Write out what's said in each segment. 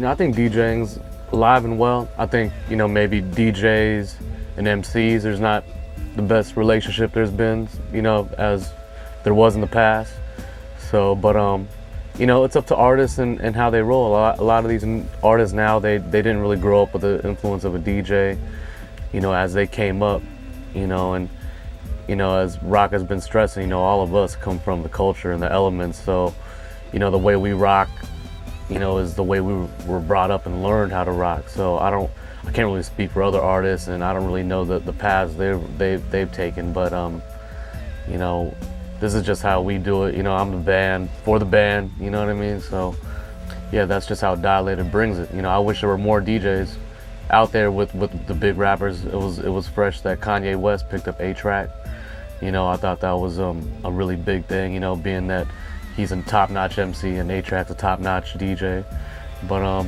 I think DJing's alive and well. I think, maybe DJs and MCs, there's not the best relationship there's been, as there was in the past. So, but, it's up to artists and how they roll. A lot of these artists now, they didn't really grow up with the influence of a DJ, as they came up, and, as Rock has been stressing, all of us come from the culture and the elements. So, the way we rock, is the way we were brought up and learned how to rock. So I can't really speak for other artists, and I don't really know the paths they've taken. But this is just how we do it. I'm the band for the band. You know what I mean? So yeah, that's just how Dilated brings it. I wish there were more DJs out there with the big rappers. It was fresh that Kanye West picked up A-Track. I thought that was a really big thing. Being that he's a top-notch MC and A-Track's a top-notch DJ. But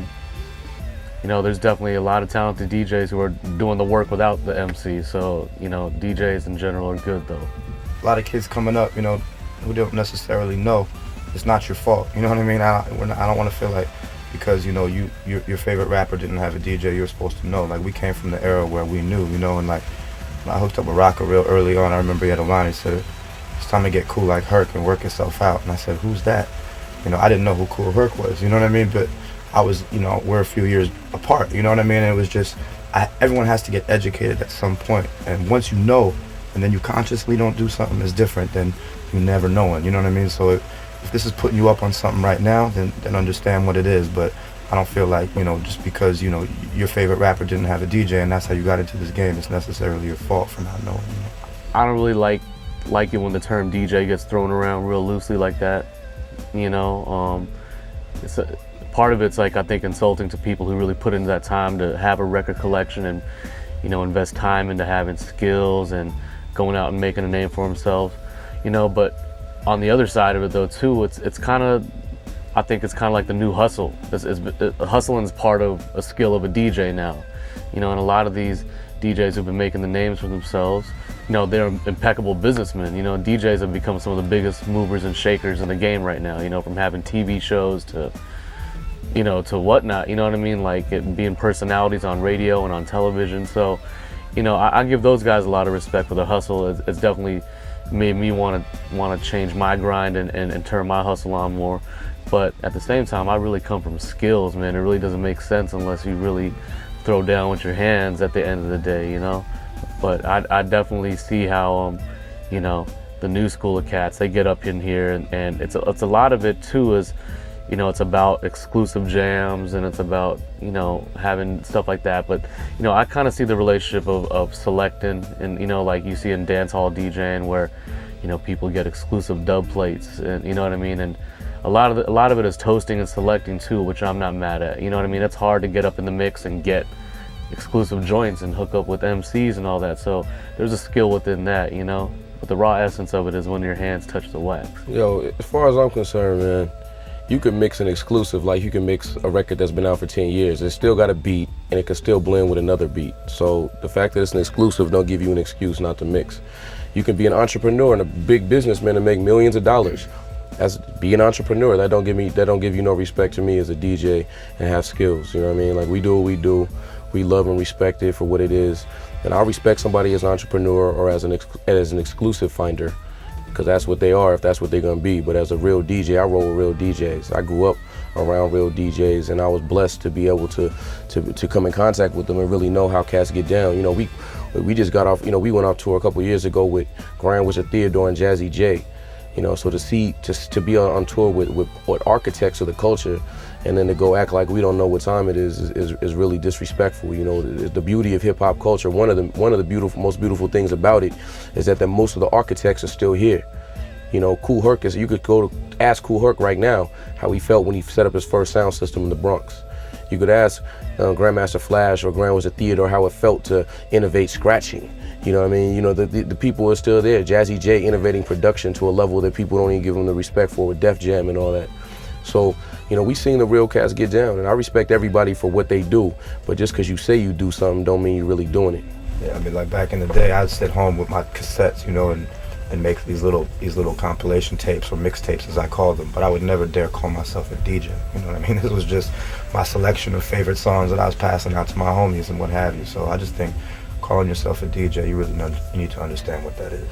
there's definitely a lot of talented DJs who are doing the work without the MC. So DJs in general are good though. A lot of kids coming up, who don't necessarily know, it's not your fault. You know what I mean? I don't want to feel like because your favorite rapper didn't have a DJ, you're supposed to know. Like, we came from the era where we knew, and like when I hooked up with Rakaa real early on, I remember he had a line. He said, "It's time to get cool like Herc and work yourself out." And I said, "Who's that?" I didn't know who Cool Herc was. You know what I mean? But I was, we're a few years apart. You know what I mean? And it was just, everyone has to get educated at some point. And once you know, and then you consciously don't do something that's different, then you never knowing. You know what I mean? So if this is putting you up on something right now, then understand what it is. But I don't feel like, just because, your favorite rapper didn't have a DJ and that's how you got into this game, it's necessarily your fault for not knowing. I don't really like it when the term DJ gets thrown around real loosely like that. It's part of it's like, I think, insulting to people who really put into that time to have a record collection and, invest time into having skills and going out and making a name for themselves, but on the other side of it though too, it's kind of, I think it's kind of like the new hustle. Hustling is part of a skill of a DJ now, and a lot of these DJs who've been making the names for themselves, they're impeccable businessmen. DJs have become some of the biggest movers and shakers in the game right now, from having TV shows to, to whatnot, you know what I mean? Like it being personalities on radio and on television. So, I give those guys a lot of respect for their hustle. It's definitely made me want to change my grind and turn my hustle on more. But at the same time, I really come from skills, man. It really doesn't make sense unless you really throw down with your hands at the end of the day, But I definitely see how, the new school of cats, they get up in here and it's a lot of it too is, it's about exclusive jams and it's about, having stuff like that. But, I kind of see the relationship of selecting and, like you see in dance hall DJing where, people get exclusive dub plates and, you know what I mean? And a lot of it is toasting and selecting too, which I'm not mad at. You know what I mean? It's hard to get up in the mix and get exclusive joints and hook up with MCs and all that. So there's a skill within that, But the raw essence of it is when your hands touch the wax. Yo, as far as I'm concerned, man, you can mix an exclusive like you can mix a record that's been out for 10 years. It's still got a beat and it can still blend with another beat. So the fact that it's an exclusive don't give you an excuse not to mix. You can be an entrepreneur and a big businessman and make millions of dollars. Be an entrepreneur. That don't give you no respect to me as a DJ and have skills. You know what I mean? Like, we do what we do. We love and respect it for what it is. And I'll respect somebody as an entrepreneur or as an exclusive finder, because that's what they are if that's what they're gonna be. But as a real DJ, I roll with real DJs. I grew up around real DJs and I was blessed to be able to come in contact with them and really know how cats get down. We just got off, we went off tour a couple years ago with Grand Wizard Theodore and Jazzy J. So to be on tour with architects of the culture and then to go act like we don't know what time it is really disrespectful. The beauty of hip hop culture, one of the most beautiful things about it is that most of the architects are still here. Kool Herc you could go to ask Kool Herc right now how he felt when he set up his first sound system in the Bronx. You could ask Grandmaster Flash or Grand Wizard Theodore how it felt to innovate scratching. You know what I mean? The people are still there. Jazzy J innovating production to a level that people don't even give him the respect for with Def Jam and all that. So, we seen the real cats get down, and I respect everybody for what they do, but just because you say you do something don't mean you're really doing it. Yeah, I mean, like back in the day, I'd sit home with my cassettes, and and make these little compilation tapes or mixtapes, as I call them. But I would never dare call myself a DJ. You know what I mean? This was just my selection of favorite songs that I was passing out to my homies and what have you. So I just think calling yourself a DJ, you really you need to understand what that is.